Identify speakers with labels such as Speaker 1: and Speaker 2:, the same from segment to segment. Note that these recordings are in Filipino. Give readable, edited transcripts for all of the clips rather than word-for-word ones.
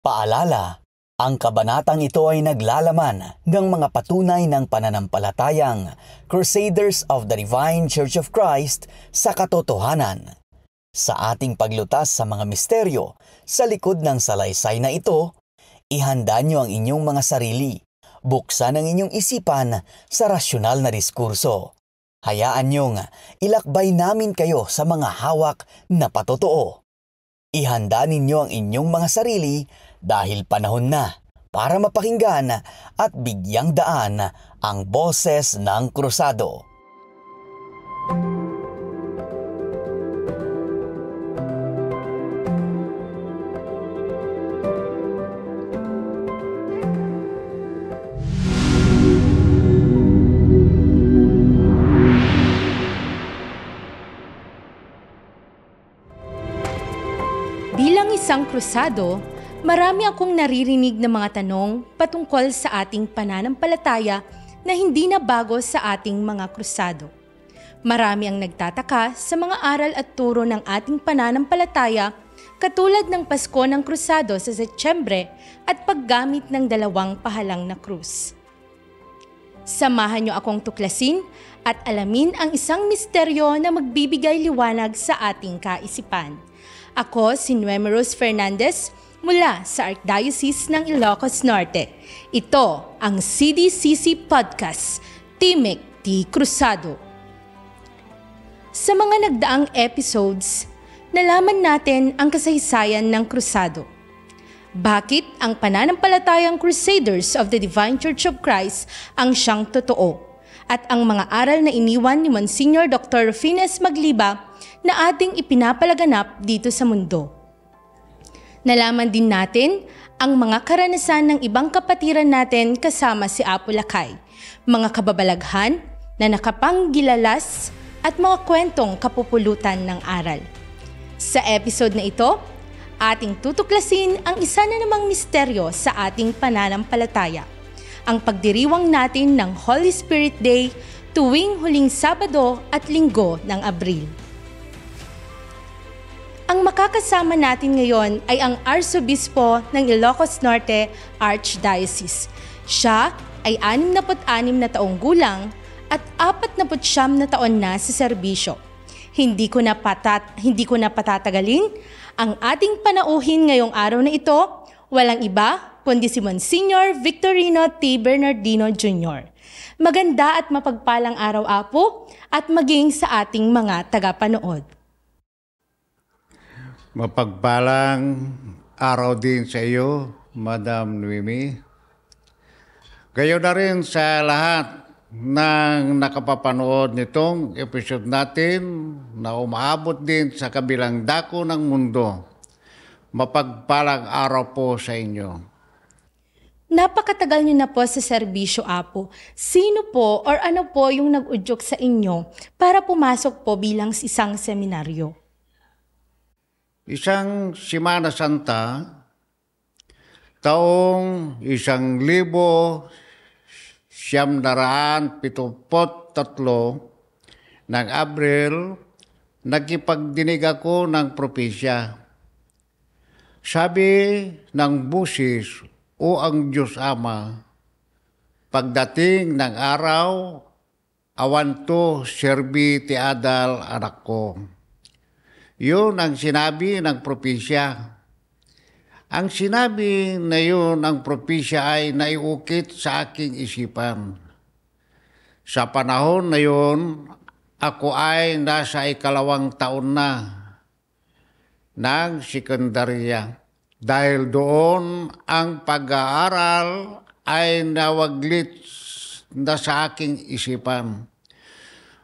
Speaker 1: Paalala, ang kabanatang ito ay naglalaman ng mga patunay ng pananampalatayang Crusaders of the Divine Church of Christ sa katotohanan. Sa ating paglutas sa mga misteryo sa likod ng salaysay na ito, ihanda niyo ang inyong mga sarili, buksan ang inyong isipan sa rasyonal na diskurso. Hayaan niyong ilakbay namin kayo sa mga hawak na patotoo. Ihanda ninyo ang inyong mga sarili dahil panahon na para mapakinggan at bigyang daan ang boses ng krusado.
Speaker 2: Bilang isang krusado, marami akong naririnig na mga tanong patungkol sa ating pananampalataya na hindi na bago sa ating mga krusado. Marami ang nagtataka sa mga aral at turo ng ating pananampalataya katulad ng Pasko ng Krusado sa Setyembre at paggamit ng dalawang pahalang na krus. Samahan niyo akong tuklasin at alamin ang isang misteryo na magbibigay liwanag sa ating kaisipan. Ako si Nuemeros Fernandez mula sa Archdiocese ng Ilocos Norte. Ito ang CDCC Podcast, Timek ti Krusado. Sa mga nagdaang episodes, nalaman natin ang kasaysayan ng krusado. Bakit ang pananampalatayang Crusaders of the Divine Church of Christ ang siyang totoo? At ang mga aral na iniwan ni Monsignor Dr. Rufines Magliba na ating ipinapalaganap dito sa mundo. Nalaman din natin ang mga karanasan ng ibang kapatiran natin kasama si Apo Lakay, mga kababalaghan na nakapanggilalas at mga kwentong kapupulutan ng aral. Sa episode na ito, ating tutuklasin ang isa na namang misteryo sa ating pananampalataya, ang pagdiriwang natin ng Holy Spirit Day tuwing huling Sabado at Linggo ng Abril. Ang makakasama natin ngayon ay ang Arsobispo ng Ilocos Norte Archdiocese. Siya ay 66 na taong gulang at 49 na taon na sa serbisyo. Hindi ko na patatagalin ang ating panauhin ngayong araw na ito, walang iba kundi si Monsignor Victorino T. Bernardino Jr. Maganda at mapagpalang araw, Apo, at maging sa ating mga tagapanood.
Speaker 3: Mapagpalang araw din sa iyo, Madam Noemi. Gayon na rin sa lahat ng nakapapanood nitong episode natin na umaabot din sa kabilang dako ng mundo. Mapagpalang araw po sa inyo.
Speaker 2: Napakatagal niyo na po sa serbisyo, Apo. Sino po or ano po yung nag-udyok sa inyo para pumasok po bilang isang seminaryo?
Speaker 3: Isang Semana Santa, taong 1973 ng Abril, nagkipagdinig ako ng propesya. Sabi ng busis, O ang Diyos Ama, pagdating ng araw, awan to serbi ti adal anak ko. Yun ang sinabi ng propesya. Ang sinabi na yun ng propesya ay naiukit sa aking isipan. Sa panahon na yun, ako ay nasa 2 taon na ng sekundarya. Dahil doon ang pag-aaral ay nawaglit na sa aking isipan.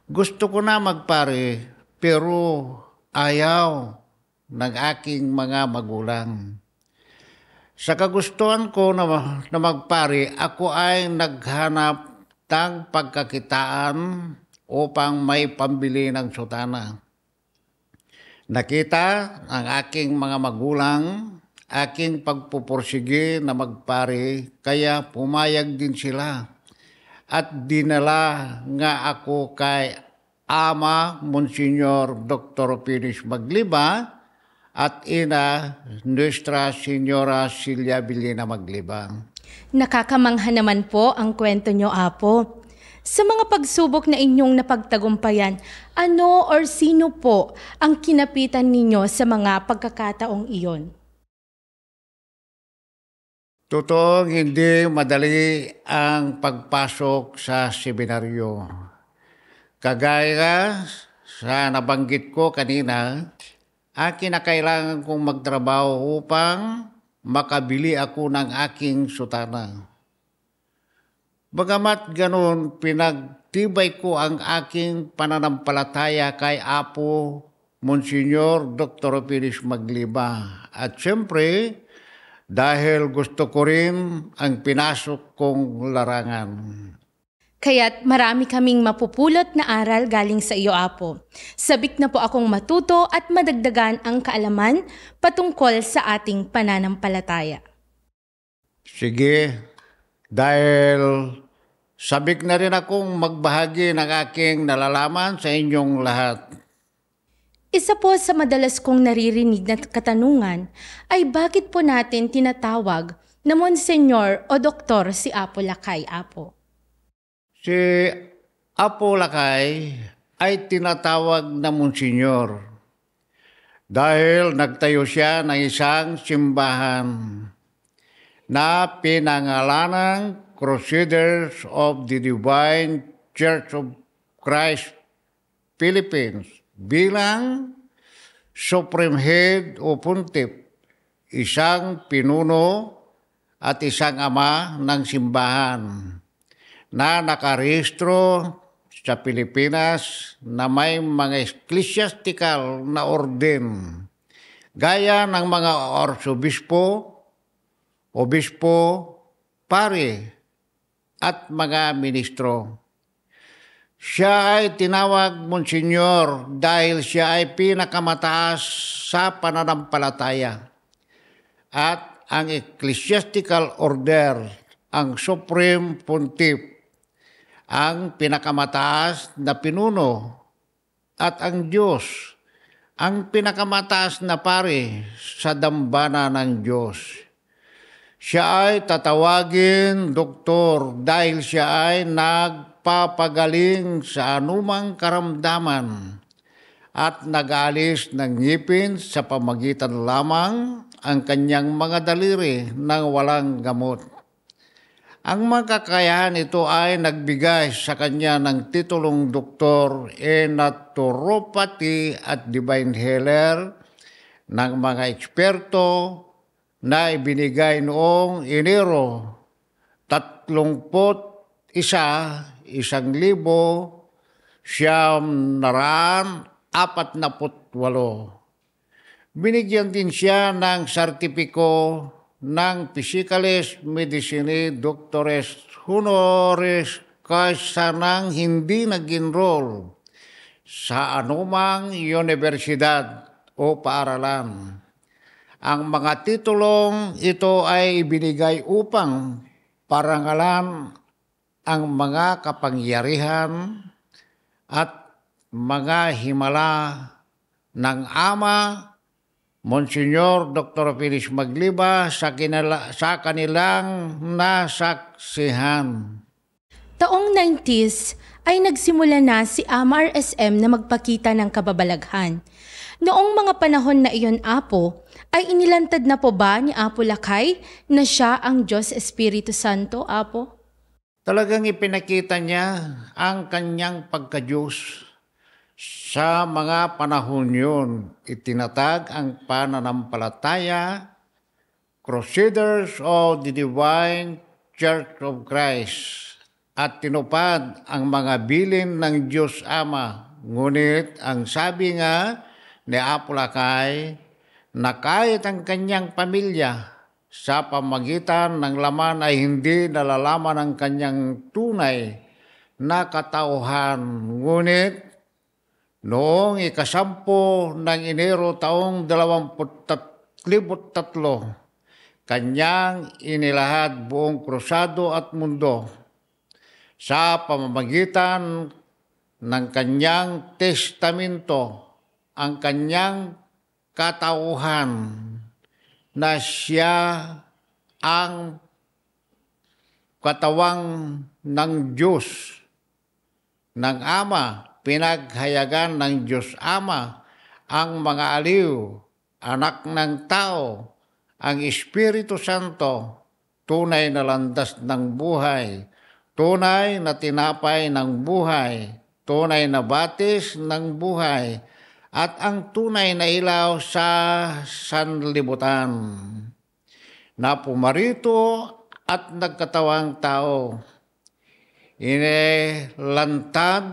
Speaker 3: Gusto ko na magpare, pero ayaw ng aking mga magulang. Sa kagustuhan ko na magpare, ako ay naghanap ng pagkakitaan upang may pambili ng sutana. Nakita ang aking mga magulang, aking pagpupursige na magpare, kaya pumayag din sila. At dinala nga ako kay Ama Monsignor Dr. Rufines Magliba at ina Nuestra Señora Silvia Vilina Maglibang.
Speaker 2: Nakakamangha naman po ang kwento nyo, Apo. Sa mga pagsubok na inyong napagtagumpayan, ano or sino po ang kinapitan ninyo sa mga pagkakataong iyon?
Speaker 3: Totoong hindi madali ang pagpasok sa seminaryo. Kagaya sa nabanggit ko kanina, kinakailangan kong magtrabaho upang makabili ako ng aking sutana. Bagamat ganun, pinagtibay ko ang aking pananampalataya kay Apo Monsignor Dr. Pilis Magliba. At siyempre, dahil gusto ko rin ang pinasok kong larangan.
Speaker 2: Kaya't marami kaming mapupulot na aral galing sa iyo, Apo. Sabik na po akong matuto at madagdagan ang kaalaman patungkol sa ating pananampalataya.
Speaker 3: Sige, dahil sabik na rin akong magbahagi ng aking nalalaman sa inyong lahat.
Speaker 2: Isa po sa madalas kong naririnig na katanungan ay bakit po natin tinatawag na Monsignor o Doktor si Apo Lakay, Apo?
Speaker 3: Si Apo Lakay ay tinatawag na Monsignor dahil nagtayo siya ng isang simbahan na pinangalanang Crusaders of the Divine Church of Christ Philippines bilang Supreme Head o Puntip, isang pinuno at isang ama ng simbahan na nakarehistro sa Pilipinas na may mga ecclesiastical na orden gaya ng mga arsobispo, obispo, pare at mga ministro. Siya ay tinawag Monsignor dahil siya ay pinakamataas sa pananampalataya at ang ecclesiastical order, ang Supreme Pontiff, ang pinakamataas na pinuno at ang Diyos, ang pinakamataas na pare sa dambana ng Diyos. Siya ay tatawagin doktor dahil siya ay nagpapagaling sa anumang karamdaman at nag-aalis ng ngipin sa pamagitan lamang ang kanyang mga daliri nang walang gamot. Ang mga kakayahan ito ay nagbigay sa kanya ng titulong doktor in naturopathy at divine healer ng mga eksperto na ibinigay noong Enero 31,948. Binigyan din siya ng sertipiko ng Physicalist Medicine Doctores Honoris kaysa nang hindi nag-enroll sa anumang universidad o paaralan. Ang mga titulong ito ay ibinigay upang parangalan ang mga kapangyarihan at mga himala ng Ama, Monsignor Dr. Pilis Magliba sa kanilang nasaksihan.
Speaker 2: Taong 90s ay nagsimula na si AMA-RSM na magpakita ng kababalaghan. Noong mga panahon na iyon, Apo, ay inilantad na po ba ni Apo Lakay na siya ang Diyos Espiritu Santo, Apo?
Speaker 3: Talagang ipinakita niya ang kanyang pagka-Diyos. Sa mga panahon yun, itinatag ang pananampalataya, Crusaders of the Divine Church of Christ, at tinupad ang mga bilin ng Diyos Ama. Ngunit ang sabi nga ni Apo Lakay na kahit ang kanyang pamilya sa pamagitan ng laman ay hindi nalalaman ang kanyang tunay na katauhan. Ngunit noong ikasampu ng Enero taong 2003, kanyang inilahad buong krusado at mundo sa pamamagitan ng kanyang testamento, ang kanyang katauhan na siya ang katawang ng Diyos, ng Ama, pinaghayagan ng Diyos Ama ang mga aliw, anak ng tao, ang Espiritu Santo, tunay na landas ng buhay, tunay na tinapay ng buhay, tunay na batis ng buhay, at ang tunay na ilaw sa sanlibutan, na pumarito at nagkatawang tao. Inilantad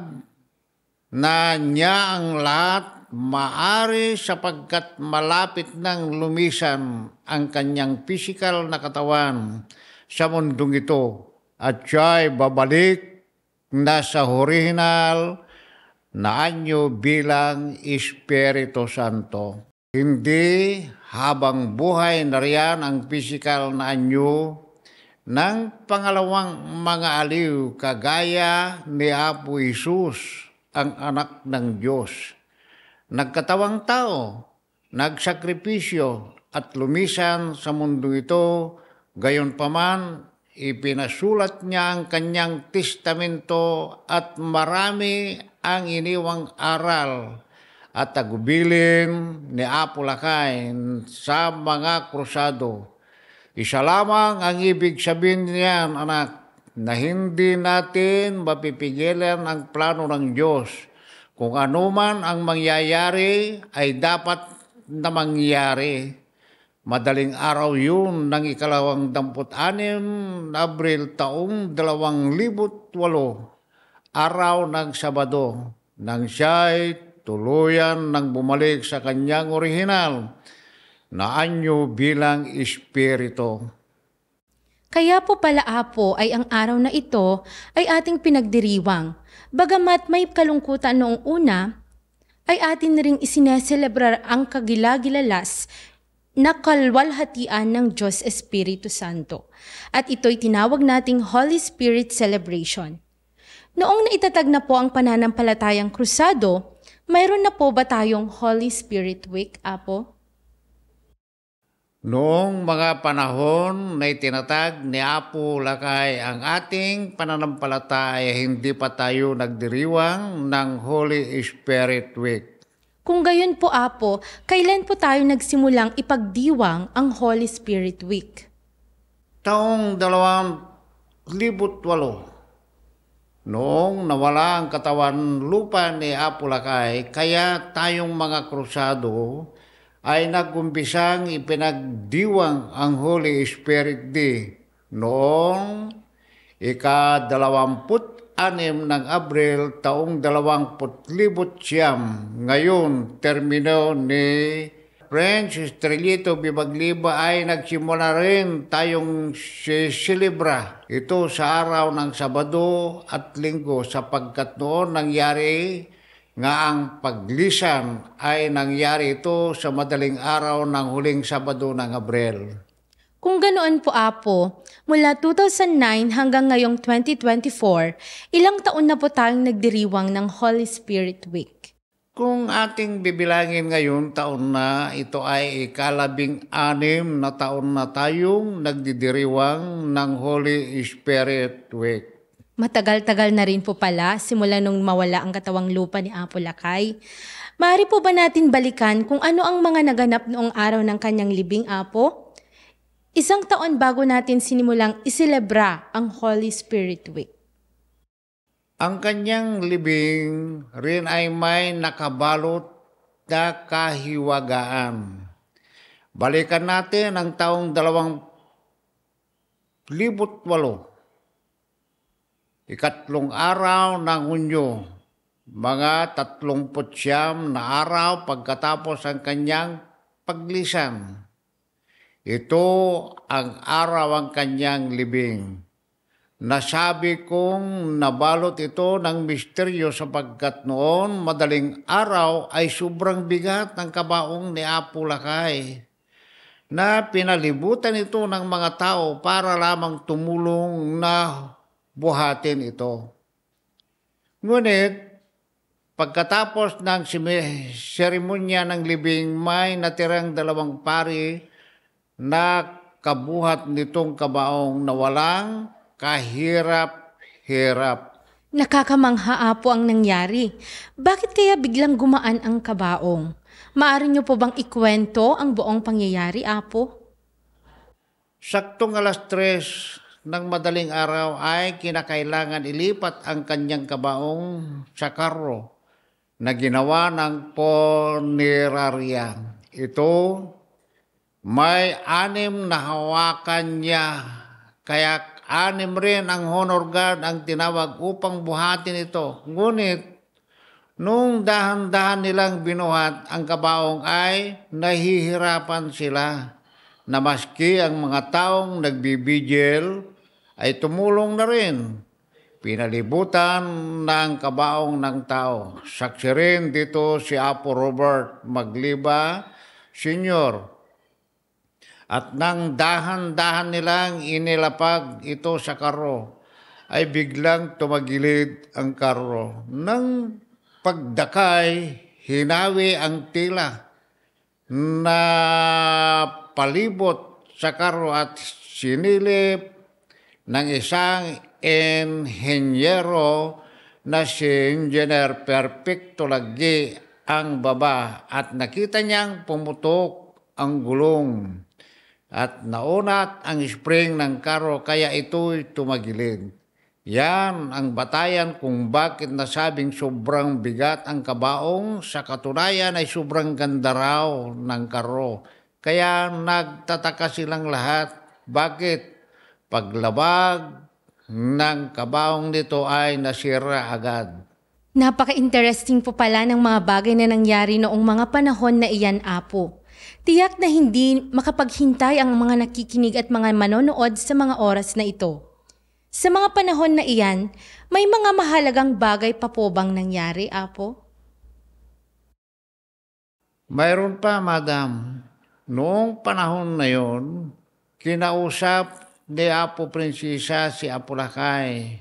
Speaker 3: na niya ang lahat maari sapagkat malapit nang lumisan ang kanyang pisikal na katawan sa mundong ito at siya'y babalik na sa orihinal na anyo bilang Espiritu Santo. Hindi habang buhay na riyan ang pisikal na anyo ng pangalawang mga aliw kagaya ni Apo Isus, ang anak ng Diyos. Nagkatawang tao, nagsakripisyo at lumisan sa mundo ito, gayon paman ipinasulat niya ang kanyang testamento at marami ang iniwang aral at tagubilin ni Apo Lakay sa mga krusado. Isa lamang ang ibig sabihin niyan, anak, na hindi natin mapipigilan ang plano ng Diyos. Kung ano man ang mangyayari ay dapat na mangyari. Madaling araw yun ng 26 Abril taong 2008, araw ng Sabado, nang siya'y tuluyan nang bumalik sa kanyang orihinal na anyo bilang Espiritu.
Speaker 2: Kaya po pala, Apo, ay ang araw na ito ay ating pinagdiriwang. Bagamat may kalungkutan noong una, ay atin ring isineselebrar ang kagilagilalas na kalwalhatian ng Diyos Espiritu Santo. At ito'y tinawag nating Holy Spirit Celebration. Noong naitatag na po ang pananampalatayang krusado, mayroon na po ba tayong Holy Spirit Week, Apo?
Speaker 3: Noong mga panahon na itinatag ni Apo Lakay ang ating pananampalataya, hindi pa tayo nagdiriwang ng Holy Spirit Week.
Speaker 2: Kung gayon po, Apo, kailan po tayo nagsimulang ipagdiwang ang Holy Spirit Week?
Speaker 3: Taong 2008, noong nawala ang katawan lupa ni Apo Lakay, kaya tayong mga krusado ay nagumpisang ipinagdiwang ang Holy Spirit Day noong ika-26 ng Abril taong 2009. Ngayon, termino ni French Estrellito Bibagliba ay nagsimula rin tayong silibra ito sa araw ng Sabado at Linggo sapagkat noon nangyari nga ang paglisan ay nangyari ito sa madaling araw ng huling Sabado ng Abril.
Speaker 2: Kung ganoon po, Apo, mula 2009 hanggang ngayong 2024, ilang taon na po tayong nagdiriwang ng Holy Spirit Week?
Speaker 3: Kung ating bibilangin ngayon, taon na, ito ay ika-16 na taon na tayong nagdidiriwang ng Holy Spirit Week.
Speaker 2: Matagal-tagal na rin po pala simula nung mawala ang katawang lupa ni Apo Lakay. Maaari po ba natin balikan kung ano ang mga naganap noong araw ng kanyang libing, Apo? Isang taon bago natin sinimulang iselebra ang Holy Spirit Week.
Speaker 3: Ang kanyang libing rin ay may nakabalot na kahiwagaan. Balikan natin ang taong 2008. Ikatlong araw ng Hunyo, mga 39 na araw pagkatapos ang kanyang paglisan. Ito ang araw ang kanyang libing. Nasabi kong nabalot ito ng misteryo sapagkat noon madaling araw ay sobrang bigat ng kabaong ni Apo Lakay na pinalibutan ito ng mga tao para lamang tumulong na buhatin ito. Ngunit Pagkatapos ng seremonya ng libing, may natirang 2 pari na kabuhat nitong kabaong na walang kahirap-hirap.
Speaker 2: Nakakamangha Apo ang nangyari. Bakit kaya biglang gumaan ang kabaong? Maaari niyo po bang ikwento ang buong pangyayari, Apo?
Speaker 3: Saktong 3:00 ng madaling araw ay kinakailangan ilipat ang kanyang kabaong sa karro na ginawa ng punerarya. Ito may 6 na hawakan niya, kaya 6 rin ang honor guard ang tinawag upang buhatin ito. Ngunit nung dahan-dahan nilang binuhat ang kabaong ay nahihirapan sila, na maski ang mga taong nagbibigil ay tumulong na rin. Pinalibutan ng kabaong ng tao. Saksi rin dito si Apo Robert Magliba Sr. At nang dahan-dahan nilang inilapag ito sa karro, ay biglang tumagilid ang karro. Nang pagdakay, hinawi ang tila na palibot sa karro at sinilip ng isang inhenyero na si Engineer Perfecto Lagi ang baba, at nakita niyang pumutok ang gulong at naunat ang spring ng karro, kaya ito'y tumagilid. Yan ang batayan kung bakit nasabing sobrang bigat ang kabaong. Sa katunayan ay sobrang ganda raw ng karro. Kaya nagtataka silang lahat, bakit paglabag ng kabaong nito ay nasira agad.
Speaker 2: Napaka-interesting po pala ng mga bagay na nangyari noong mga panahon na iyan, Apo. Tiyak na hindi makapaghintay ang mga nakikinig at mga manonood sa mga oras na ito. Sa mga panahon na iyan, may mga mahalagang bagay pa po bang nangyari, Apo?
Speaker 3: Mayroon pa, Madam. Noong panahon na yon, kinausap ni Apo Prinsesa si Apo Lakay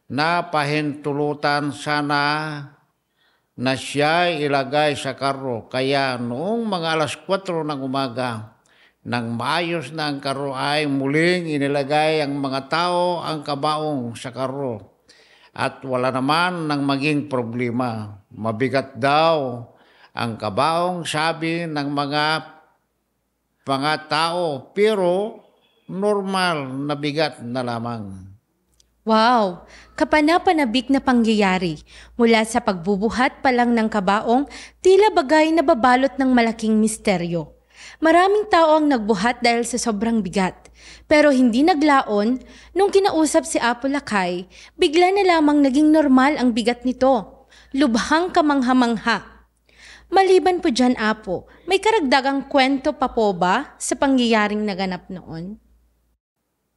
Speaker 3: na pahintulutan sana na siya ilagay sa karro. Kaya noong mga 4:00 ng umaga, nang maayos na ang karro, ay muling inilagay ang mga tao ang kabaong sa karro. At wala naman nang maging problema. Mabigat daw ang kabaong, sabi ng mga tao, pero normal na bigat na lamang.
Speaker 2: Wow! Kapanapanabik na pangyayari. Mula sa pagbubuhat pa lang ng kabaong, tila bagay na babalot ng malaking misteryo. Maraming tao ang nagbuhat dahil sa sobrang bigat. Pero hindi naglaon, nung kinausap si Apo Lakay, bigla na lamang naging normal ang bigat nito. Lubhang kamangha-mangha. Maliban po dyan, Apo, may karagdagang kwento pa po ba sa pangyayaring naganap noon?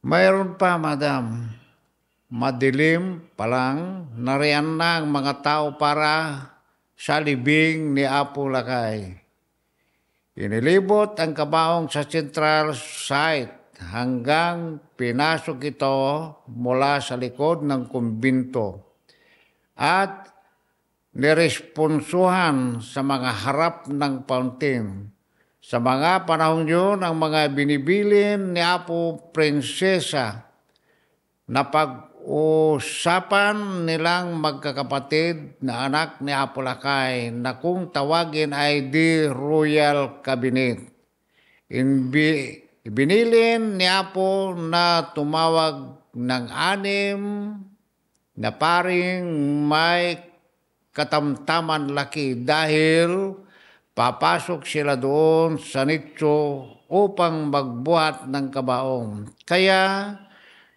Speaker 3: Mayroon pa, Madam. Madilim pa lang, nariyan na ang mga tao para sa libing ni Apo Lakay. Inilibot ang kabaong sa central site hanggang pinasok ito mula sa likod ng kumbinto at niresponsuhan sa mga harap ng fountain. Sa mga panahon yun, ang mga binibilin ni Apo Prinsesa na pag-usapan nilang magkakapatid na anak ni Apo Lakay na kung tawagin ay the Royal Cabinet. Ibinilin ni Apo na tumawag ng 6 na paring may katamtaman laki dahil papasok sila doon sa nicho upang magbuhat ng kabaong. Kaya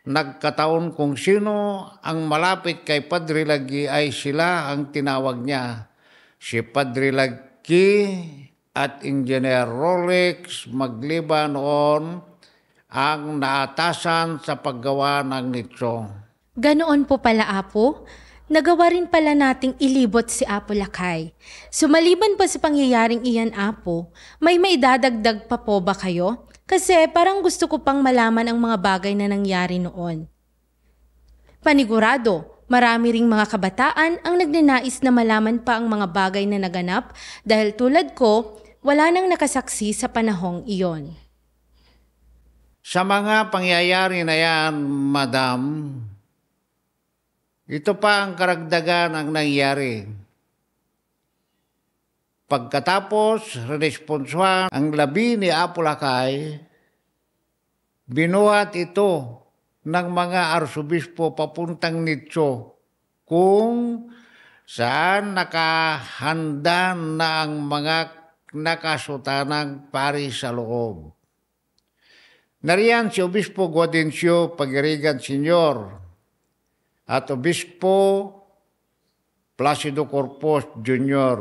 Speaker 3: nagkataon kung sino ang malapit kay Padre Lagi ay sila ang tinawag niya. Si Padre Lagi at Engineer Rolex Magliba noon ang naatasan sa paggawa ng nicho.
Speaker 2: Ganoon po pala, Apo. Nagawa rin pala nating ilibot si Apo Lakay. Sumaliban pa sa pangyayaring iyan, Apo, may maidadagdag pa po ba kayo? Kasi parang gusto ko pang malaman ang mga bagay na nangyari noon. Panigurado, Marami ring mga kabataan ang nagnanais na malaman pa ang mga bagay na naganap dahil tulad ko, wala nang nakasaksi sa panahong iyon.
Speaker 3: Sa mga pangyayari na yan, Madam, ito pa ang karagdagan ang nangyari. Pagkatapos, responsuhan ang labi ni Apulacay, binuhat ito ng mga arsobispo papuntang Nitso kung saan nakahanda na ang mga nakasutanang pari sa loob. Nariyan si Obispo Guadencio Pagirigan Sr. at Obispo Placido Corpus Jr.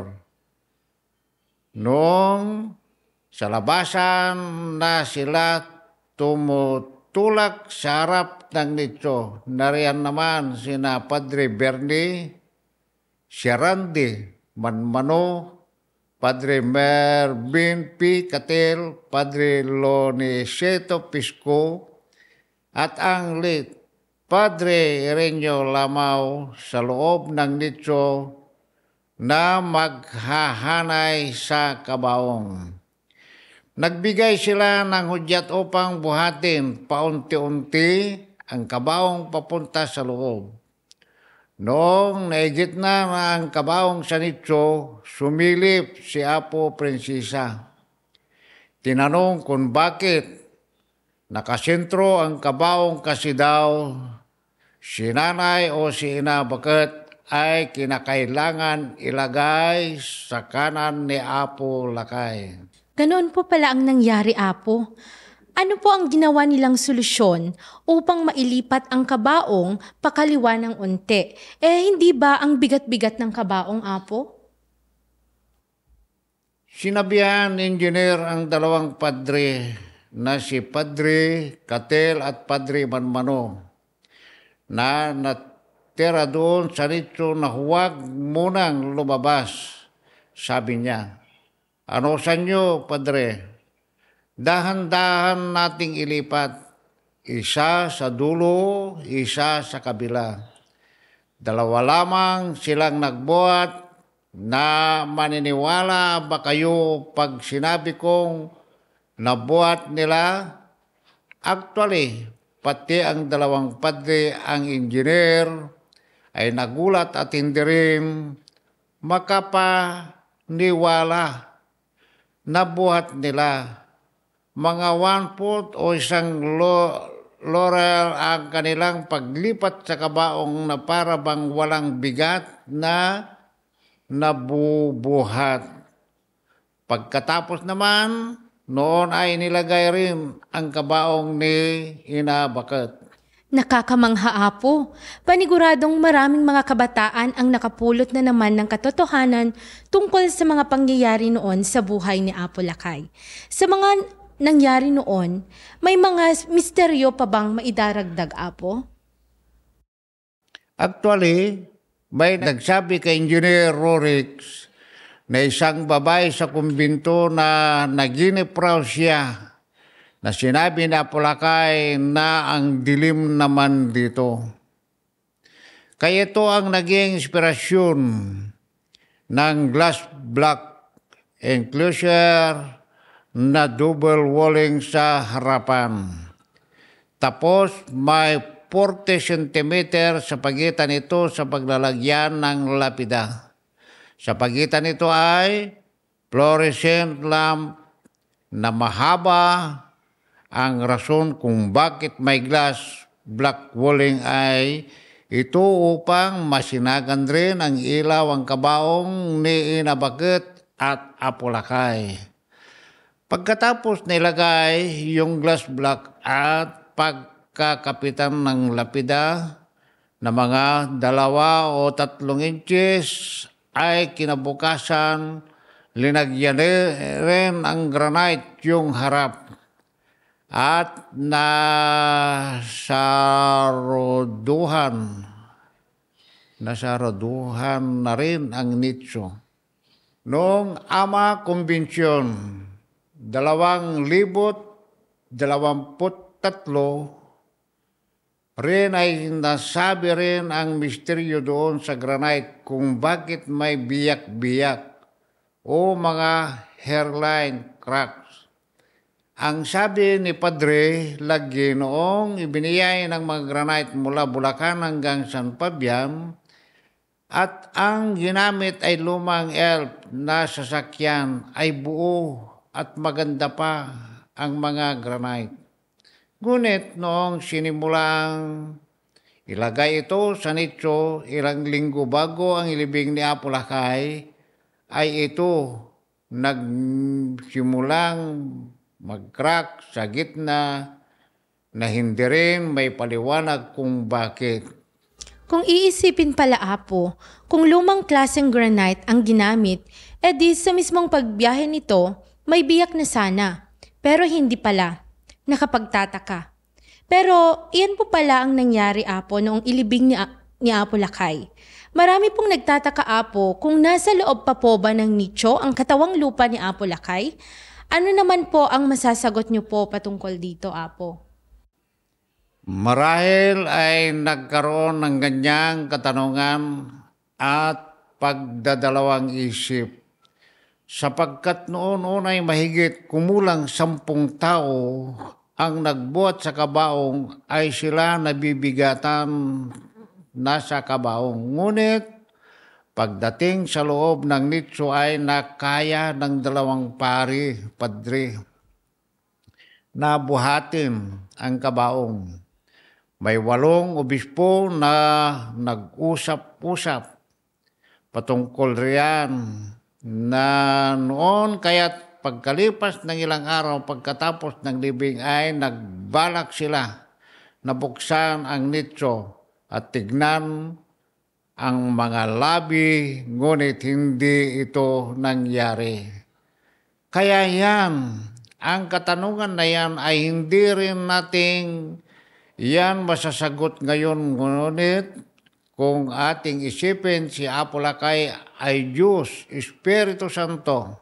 Speaker 3: Noong sa labasan na sila tumutulak sa harap ng Nitso, nariyan naman sina Padre Bernie Sierrandi Manmano, Padre Mervin P. Catel, Padre Loniceto Pisco, at ang late Padre Ireneo Lamao sa loob ng Nitso na maghahanay sa kabaong. Nagbigay sila ng hudyat upang buhatin paunti-unti ang kabaong papunta sa loob. Noong naigit na ang kabaong sa Nitso, sumilip si Apo Prinsesa. Tinanong kung bakit nakasentro ang kabaong kasi daw si nanay o si ina bakit ay kinakailangan ilagay sa kanan ni Apo Lakay.
Speaker 2: Ganoon po pala ang nangyari, Apo. Ano po ang ginawa nilang solusyon upang mailipat ang kabaong pakaliwa ng unti? Hindi ba ang bigat-bigat ng kabaong, Apo?
Speaker 3: Sinabihan ni Engineer ang dalawang padre na si Padre Catel at Padre Manmano na natira doon sa Nitso na huwag munang lumabas. Sabi niya, ano sa inyo, Padre? Dahan-dahan nating ilipat, isa sa dulo, isa sa kabila. Dalawa lamang silang nagbuhat na maniniwala ba kayo pag sinabi kong nabuhat nila? Actually, pati ang dalawang padre, ang engineer, ay nagulat at hindi rin makapaniwala. Nabuhat nila. Mga 1 foot o isang laurel ang kanilang paglipat sa kabaong na para bang walang bigat na nabubuhat. Pagkatapos naman, noon ay nilagay rin ang kabaong ni Ina Bakit.
Speaker 2: Nakakamangha, Apo. Paniguradong maraming mga kabataan ang nakapulot na naman ng katotohanan tungkol sa mga pangyayari noon sa buhay ni Apo Lakay. Sa mga nangyari noon, may mga misteryo pa bang maidaragdag, Apo?
Speaker 3: Actually, may nagsabi kay Engineer Rorix na isang babae sa kumbinto na naginip raw siya na sinabi ni Apo Lakay na ang dilim naman dito. Kaya ito ang naging inspirasyon ng glass block enclosure na double walling sa harapan. Tapos may 40 cm sa pagitan nito sa paglalagyan ng lapida. Sa pagitan nito ay fluorescent lamp na mahaba. Ang rason kung bakit may glass block walling ay ito upang masinagan rin ang ilaw ang kabaong ni Ina Bakit at Apo Lakay. Pagkatapos nilagay yung glass block at pagkakapitan ng lapida na mga 2 o 3 inches ay kinabukasan linagyan rin ang granite yung harap at nasaroduhan na rin ang Nitso. Noong Ama Kumbensyon 2023, rin ay nasabi rin ang misteryo doon sa granite kung bakit may biyak-biyak o mga hairline cracks. Ang sabi ni Padre Lagi noong ibiniyay ng mga granite mula Bulacan hanggang San Fabian at ang ginamit ay lumang elf na sasakyan ay buo at maganda pa ang mga granite. Ngunit noong sinimulang ilagay ito sa nicho ilang linggo bago ang ilibing ni Apo Lakay, ay ito nagsimulang mag-crack sa gitna na hindi rin may paliwanag kung bakit.
Speaker 2: Kung iisipin pala, Apo, kung lumang klaseng granite ang ginamit, edi sa mismong pagbiyahe nito, may biyak na sana. Pero hindi pala. Nakapagtataka. Pero iyan po pala ang nangyari, Apo, noong ilibing ni Apo Lakay. Marami pong nagtataka, Apo, kung nasa loob pa po ba ng nicho ang katawang lupa ni Apo Lakay? Ano naman po ang masasagot niyo po patungkol dito, Apo?
Speaker 3: Marahil ay nagkaroon ng ganyang katanungan at pagdadalawang isip sapagkat noon ay mahigit kumulang 10 tao ang nagbuhat sa kabaong ay sila nabibigatan nasa kabaong. Ngunit pagdating sa loob ng nicho ay nakaya ng 2 padre na buhatin ang kabaong. May 8 obispo na nag-usap-usap patungkol riyan na noon kaya't pagkalipas ng ilang araw pagkatapos ng libing ay nagbalak sila na buksan ang nicho at tignan ang mga labi, ngunit hindi ito nangyari. Kaya yan, ang katanungan na yan ay hindi rin nating yan masasagot ngayon, ngunit kung ating isipin si Apo Lakay ay Diyos, Espiritu Santo,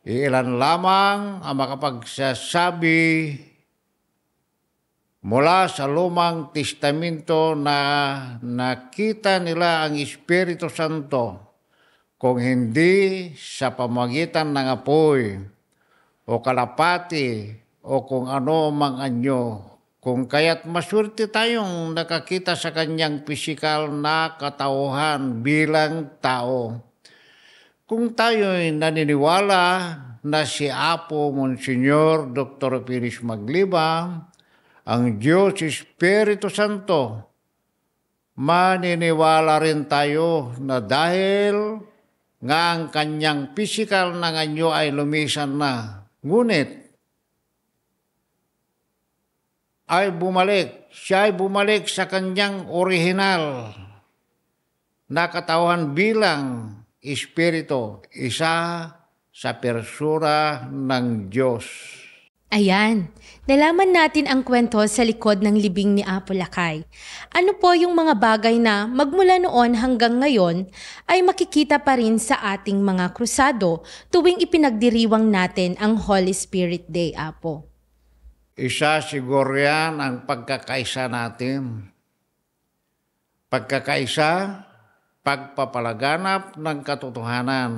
Speaker 3: ilan lamang ang makapagsasabi mula sa Lumang Testamento na nakita nila ang Espiritu Santo kung hindi sa pamagitan ng apoy o kalapati o kung ano mang anyo. Kung kaya't maswerte tayong nakakita sa kanyang pisikal na katauhan bilang tao. Kung tayo'y naniniwala na si Apo Monsignor Dr. Pilis Magliba, ang Diyos Espiritu Santo, maniniwala rin tayo na dahil nga ang kanyang pisikal na anyo ay lumisan na, ngunit siya ay bumalik sa kanyang orihinal na katawan bilang Espiritu, isa sa persona ng Diyos.
Speaker 2: Ayan, nalaman natin ang kwento sa likod ng libing ni Apo Lakay. Ano po yung mga bagay na magmula noon hanggang ngayon ay makikita pa rin sa ating mga krusado tuwing ipinagdiriwang natin ang Holy Spirit Day, Apo?
Speaker 3: Isa siguro yan ang pagkakaisa natin. Pagkakaisa, pagpapalaganap ng katotohanan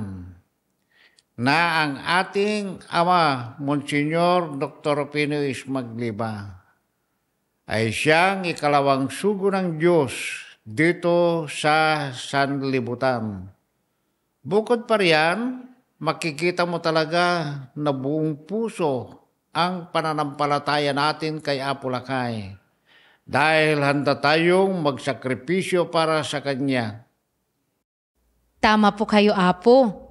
Speaker 3: na ang ating Ama, Monsignor Dr. Pilis Magliba, ay siyang ikalawang sugo ng Diyos dito sa sanlibutan. Bukod pa riyan, makikita mo talaga na buong puso ang pananampalataya natin kay Apo Lakay dahil handa tayong magsakripisyo para sa Kanya.
Speaker 2: Tama po kayo, Apo.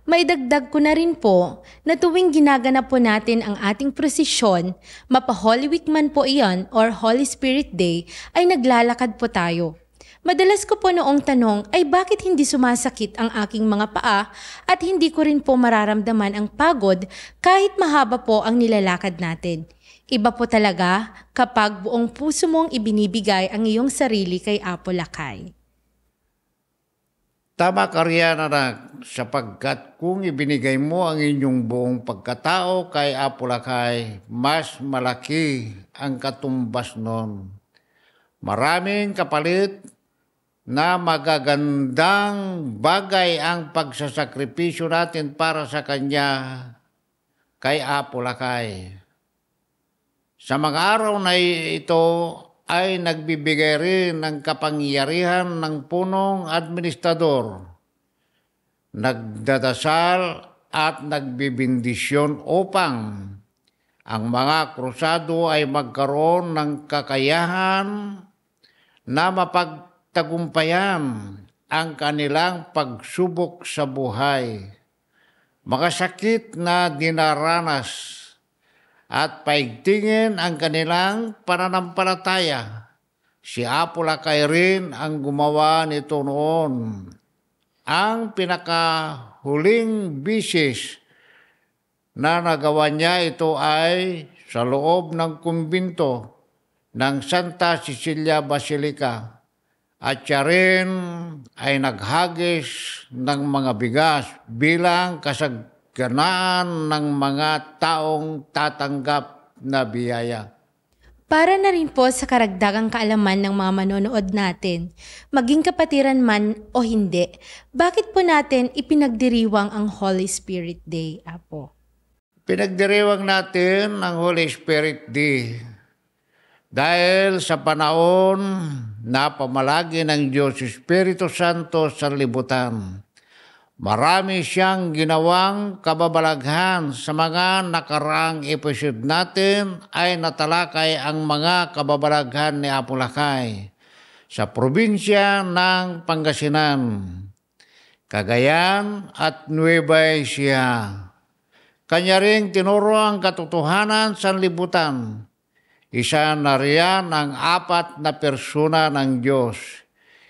Speaker 2: May dagdag ko na rin po na tuwing ginaganap po natin ang ating prosesyon, mapa-Holy Week man po iyan or Holy Spirit Day, ay naglalakad po tayo. Madalas ko po noong tanong ay bakit hindi sumasakit ang aking mga paa at hindi ko rin po mararamdaman ang pagod kahit mahaba po ang nilalakad natin. Iba po talaga kapag buong puso mong ibinibigay ang iyong sarili kay Apo Lakay.
Speaker 3: Tama ka riyan, anak, sapagkat kung ibinigay mo ang inyong buong pagkatao kay Apo Lakay, mas malaki ang katumbas nun. Maraming kapalit na magagandang bagay ang pagsasakripisyo natin para sa Kanya kay Apo Lakay. Sa mga araw na ito ay nagbibigay rin ng kapangyarihan ng punong administrador, nagdadasal at nagbibindisyon upang ang mga krusado ay magkaroon ng kakayahan na mapagtagumpayan ang kanilang pagsubok sa buhay, mga sakit na dinaranas, at paigtingin ang kanilang pananampalataya. Si Apo Lakay rin ang gumawa nito noon. Ang pinakahuling bisis na nagawa niya ito ay sa loob ng kumbinto ng Santa Cecilia Basilica, at siya rin ay naghagis ng mga bigas bilang kasaganaan ng mga taong tatanggap na biyaya.
Speaker 2: Para na rin po sa karagdagang kaalaman ng mga manonood natin, maging kapatiran man o hindi, bakit po natin ipinagdiriwang ang Holy Spirit Day, Apo?
Speaker 3: Pinagdiriwang natin ang Holy Spirit Day dahil sa panahon na pamalagi ng Diyos Espiritu Santo sa libutan. Marami siyang ginawang kababalaghan. Sa mga nakaraang episode natin ay natalakay ang mga kababalaghan ni Apo Lakay sa probinsya ng Pangasinan, Cagayan at Nueva Ecija. Kanya ring tinuro ang katotohanan sa libutan. Isa na riyan ang 4 na persona ng Diyos.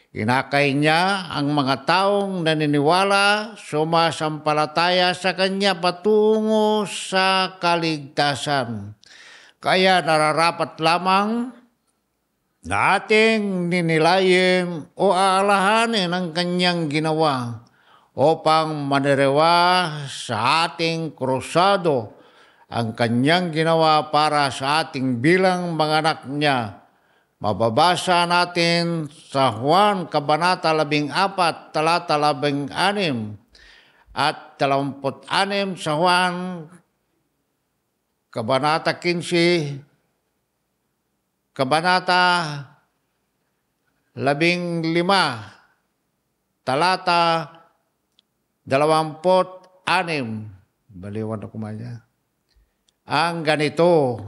Speaker 3: Inakay niya ang mga taong naniniwala, sumasampalataya sa Kanya patungo sa kaligtasan. Kaya nararapat lamang na ating ninilayin o aalahanin ang Kanyang ginawa upang maniriwa sa ating krusado ang Kanyang ginawa para sa ating bilang mga anak niya. Mababasa natin sa Juan Kabanata 14, talata 16 at 26, sa Juan Kabanata 15, Kabanata 15, talata 26. Baliwan ako maya. Ang ganito,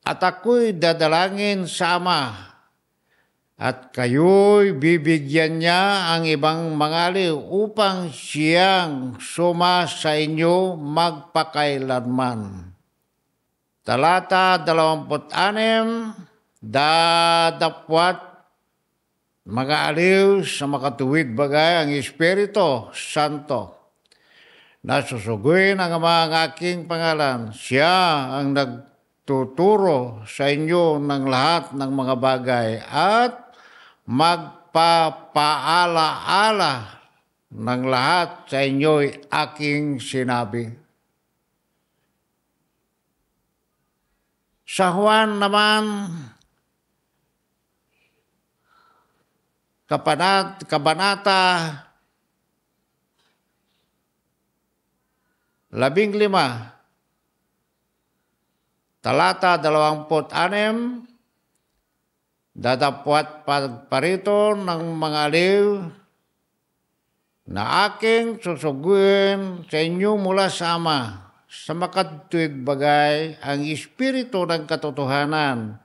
Speaker 3: at ako'y dadalangin sa Ama, at kayo'y bibigyan niya ang ibang mangaliw upang siyang suma sa inyo magpakailanman. Talata 26, dadapwat mga aliw sa makatuwid bagay ang Espiritu Santo. Nasusuguin ang Ama ang aking pangalan. Siya ang tuturo sa inyo ng lahat ng mga bagay at magpapaala-ala ng lahat sa inyo'y aking sinabi. Sa Juan naman, Kabanata 15, talata 26, dadapwat parito ng mga aliw na aking susuguin sa inyo mula sa Ama, sa makatuwid bagay ang Espiritu ng katotohanan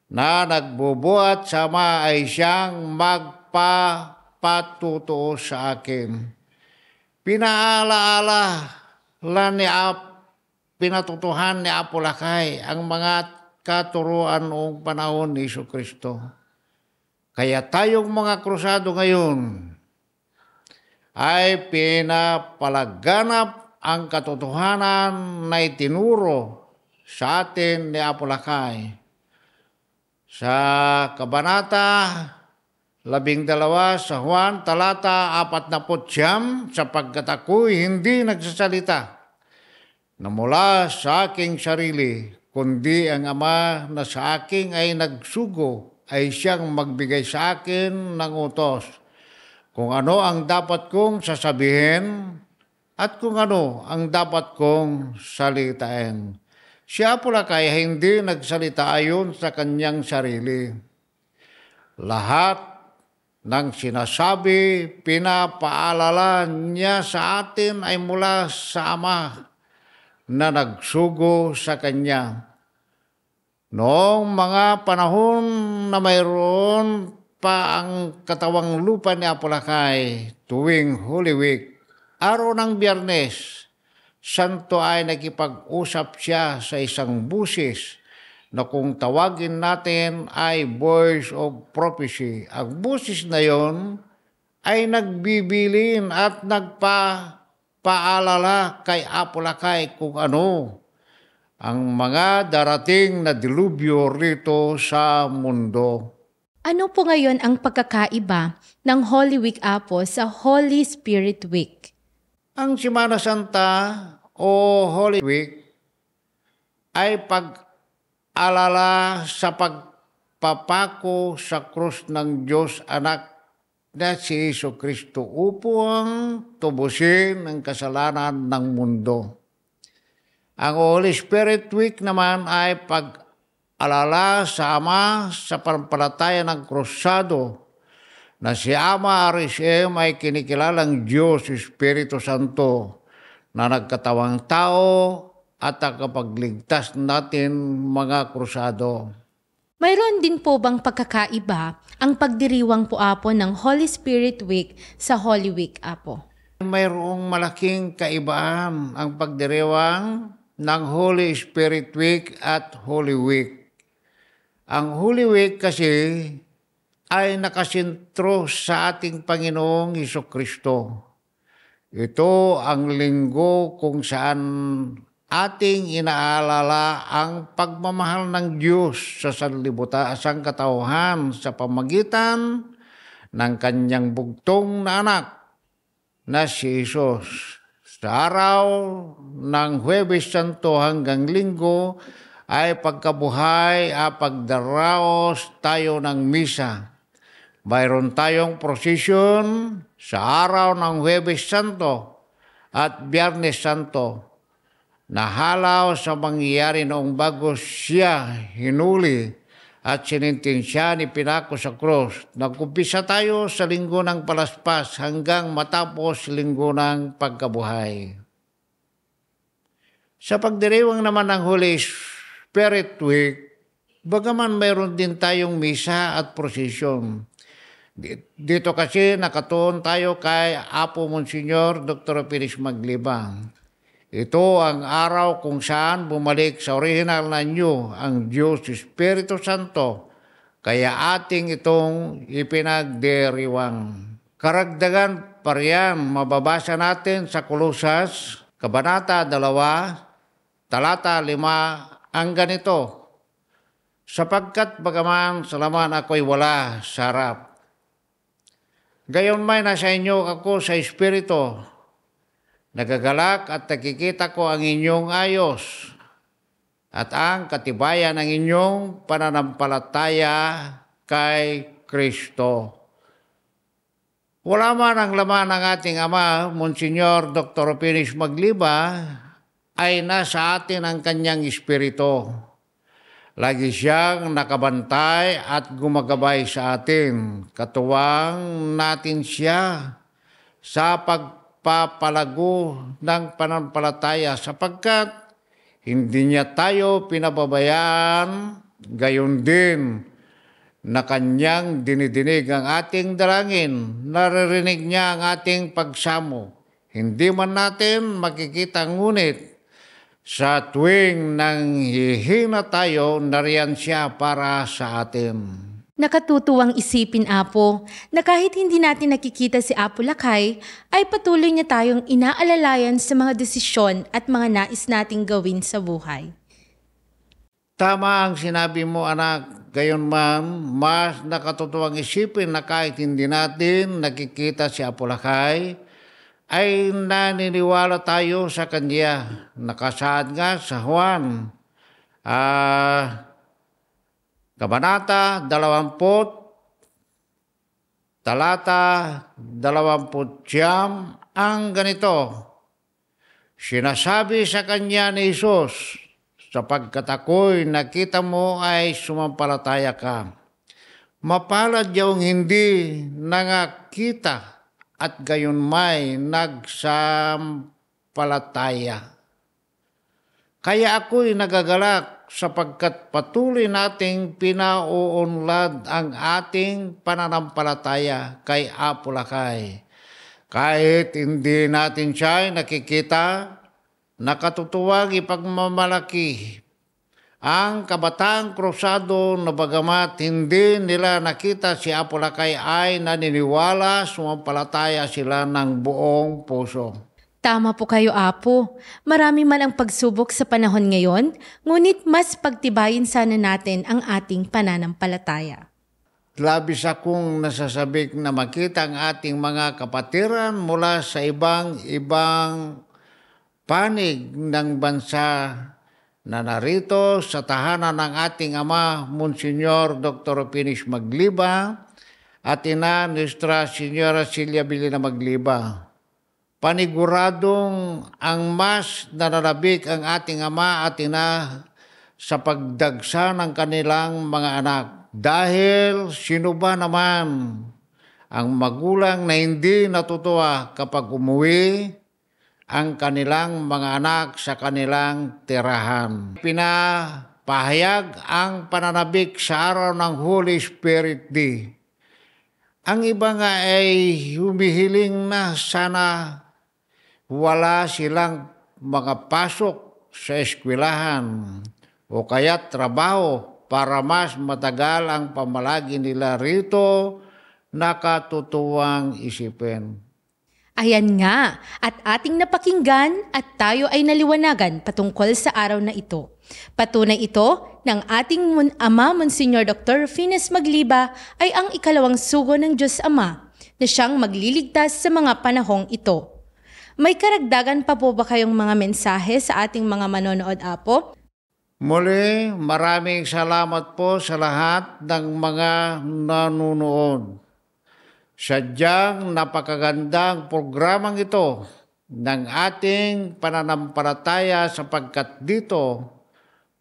Speaker 3: na nagbubuhat sa Ama ay siyang magpapatutuo sa akin. Pinatutuhan ni Apo Lakay ang mga katuruan noong panahon ni Jesucristo. Kaya tayong mga krusado ngayon ay pinapalaganap ang katotohanan na itinuro sa atin ni Apo Lakay. Sa Kabanata 12 sa Juan, talata 49, sapagkat ako'y hindi nagsasalita na mula sa aking sarili, kundi ang Ama na sa aking ay nagsugo ay siyang magbigay sa akin ng utos kung ano ang dapat kong sasabihin at kung ano ang dapat kong salitain. Si Apolakay ay hindi nagsalita ayon sa kanyang sarili. Lahat ng sinasabi, pinapaalala niya sa atin ay mula sa Ama na nagsugo sa kanya. Noong mga panahon na mayroon pa ang katawang lupa ni Apolakay tuwing Holy Week, araw ng Biyernes Santo ay nakipag-usap siya sa isang busis na kung tawagin natin ay voice of prophecy. Ang busis na yon ay nagbibilin at nagpaalala kay Apolakay kung ano ang mga darating na dilubyo rito sa mundo.
Speaker 2: Ano po ngayon ang pagkakaiba ng Holy Week Apo sa Holy Spirit Week?
Speaker 3: Ang Semana Santa o Holy Week ay pag-alala sa pagpapako sa krus ng Diyos Anak na si Jesucristo upang tubusin ang kasalanan ng mundo. Ang Holy Spirit Week naman ay pag-alala sa Ama sa pananampalataya ng krusado na si Ama RSM ay kinikilalang Diyos, Espiritu Santo, na nagkatawang tao at nakapagligtas natin mga krusado.
Speaker 2: Mayroon din po bang pagkakaiba ang pagdiriwang po Apo ng Holy Spirit Week sa Holy Week Apo?
Speaker 3: Mayroong malaking kaibaan ang pagdiriwang ng Holy Spirit Week at Holy Week. Ang Holy Week kasi ay nakasentro sa ating Panginoong Hesukristo. Ito ang linggo kung saan ating inaalala ang pagmamahal ng Diyos sa sangkatauhan sa pamagitan ng kanyang bugtong na anak na si Jesus. Sa araw ng Huwebes Santo hanggang Linggo ay pagkabuhay at pagdaraos tayo ng misa. Mayroon tayong prosesyon sa araw ng Huwebes Santo at Biyernes Santo na halaw sa mangyayari noong bago siya hinuli at sinintensya ni pinako sa krus. Nagkumpisa tayo sa linggo ng palaspas hanggang matapos linggo ng pagkabuhay. Sa pagdiriwang naman ng Holy Spirit Week, bagaman mayroon din tayong misa at prosesyon. Dito kasi nakatuon tayo kay Apo Monsignor Dr. Pilis Maglibang. Ito ang araw kung saan bumalik sa orihinal na inyo ang Diyos Espiritu Santo, kaya ating itong ipinagdiriwang. Karagdagan pa riyan, mababasa natin sa Kolosas, Kabanata 2, Talata 5, ang ganito, sapagkat bagaman sa laman ako'y wala sa harap. Gayon may nasa inyo ako sa Espiritu, nagagalak at nakikita ko ang inyong ayos at ang katibayan ng inyong pananampalataya kay Kristo. Wala man ang laman ng ating Ama, Monsignor Dr. Pilis Magliba, ay nasa atin ang kanyang Espiritu. Lagi siyang nakabantay at gumagabay sa atin. Katuwang natin siya sa pagpapalago ng pananampalataya sapagkat hindi niya tayo pinababayaan, gayon din na kanyang dinidinig ang ating dalangin, naririnig niya ang ating pagsamo. Hindi man natin makikita ngunit sa tuwing nanghihina tayo, nariyan siya para sa atin.
Speaker 2: Nakatutuwang isipin, Apo, na kahit hindi natin nakikita si Apo Lakay, ay patuloy niya tayong inaalalayan sa mga desisyon at mga nais nating gawin sa buhay.
Speaker 3: Tama ang sinabi mo, anak. Gayon man, mas nakatutuwang isipin na kahit hindi natin nakikita si Apo Lakay, ay naniniwala tayo sa kanya. Nakasaad nga sa Juan Kabanata 20, talata 29 ang ganito. Sinasabi sa kanya ni Jesus, sapagkat ako'y nakita mo ay sumampalataya ka. Mapalad yung hindi nangakita at gayon may nagsampalataya. Kaya ako'y nagagalak sapagkat patuloy nating pinauunlad ang ating pananampalataya kay Apolakay. Kahit hindi natin siya nakikita, nakatutuwag ipagmamalaki ang kabataang krusado na bagamat hindi nila nakita si Apolakay ay naniniwala, sumampalataya sila ng buong puso.
Speaker 2: Tama po kayo, Apo. Marami man ang pagsubok sa panahon ngayon, ngunit mas pagtibayin sana natin ang ating pananampalataya.
Speaker 3: Labis akong nasasabik na makita ang ating mga kapatiran mula sa ibang panig ng bansa na narito sa tahanan ng ating Ama, Monsignor Dr. Finish Magliba at Ina Nuestra Señora Cilia Bilina Magliba. Paniguradong ang mas nananabik ang ating Ama at Ina sa pagdagsa ng kanilang mga anak. Dahil sino ba naman ang magulang na hindi natutuwa kapag umuwi ang kanilang mga anak sa kanilang tirahan. Pinapahayag ang pananabik sa araw ng Holy Spirit Day. Ang iba nga ay humihiling na sana wala silang mga pasok sa eskwelahan o kaya trabaho para mas matagal ang pamalagi nila rito, nakatutuwang isipin.
Speaker 2: Ayan nga, at ating napakinggan at tayo ay naliwanagan patungkol sa araw na ito. Patunay ito ng ating Ama Monsignor Dr. Fines Magliba ay ang ikalawang sugo ng Diyos Ama na siyang magliligtas sa mga panahong ito. May karagdagan pa po ba kayong mga mensahe sa ating mga manonood, Apo?
Speaker 3: Muli, maraming salamat po sa lahat ng mga nanonood. Sadyang napakagandang programang ito ng ating pananampalataya sapagkat dito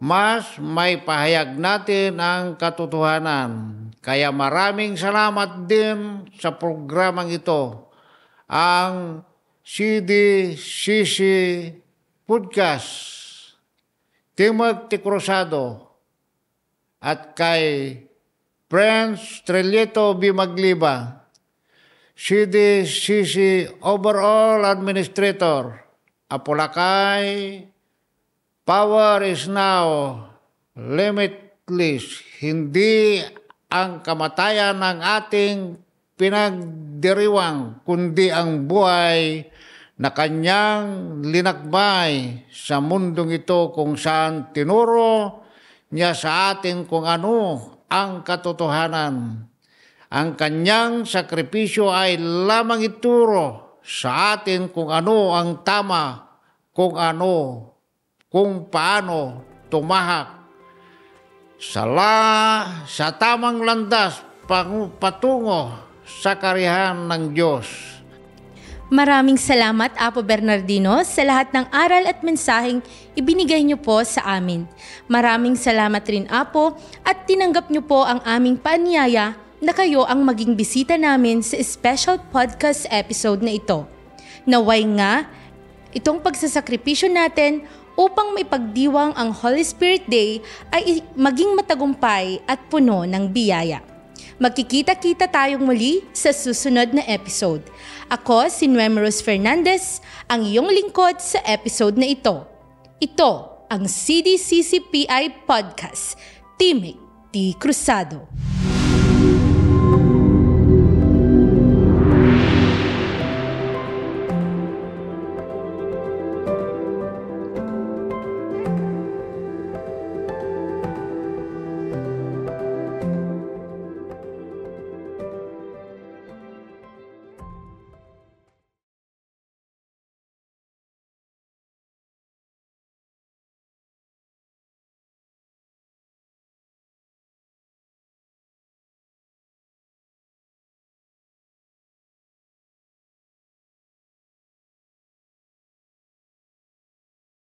Speaker 3: mas may pahayag natin ang katotohanan. Kaya maraming salamat din sa programang ito. Ang CDCC Podcast, Timothy Cruzado at kay Prince Trilieto B. Magliba, CDCC Overall Administrator, Apolakay, power is now limitless. Hindi ang kamatayan ng ating pinagdiriwang, kundi ang buhay na kanyang linakbay sa mundong ito kung saan tinuro niya sa atin kung ano ang katotohanan. Ang kanyang sakripisyo ay lamang ituro sa atin kung ano ang tama, kung paano tumahak sa tamang landas patungo sa karihan ng Diyos.
Speaker 2: Maraming salamat, Apo Bernardino, sa lahat ng aral at mensaheng ibinigay niyo po sa amin. Maraming salamat rin, Apo, at tinanggap niyo po ang aming paanyaya na kayo ang maging bisita namin sa special podcast episode na ito. Naway nga, itong pagsasakripisyo natin upang maipagdiwang ang Holy Spirit Day ay maging matagumpay at puno ng biyaya. Magkikita-kita tayong muli sa susunod na episode. Ako si Nuemeros Fernandez, ang iyong lingkod sa episode na ito. Ito ang CDCCPI Podcast, Timothy Cruzado.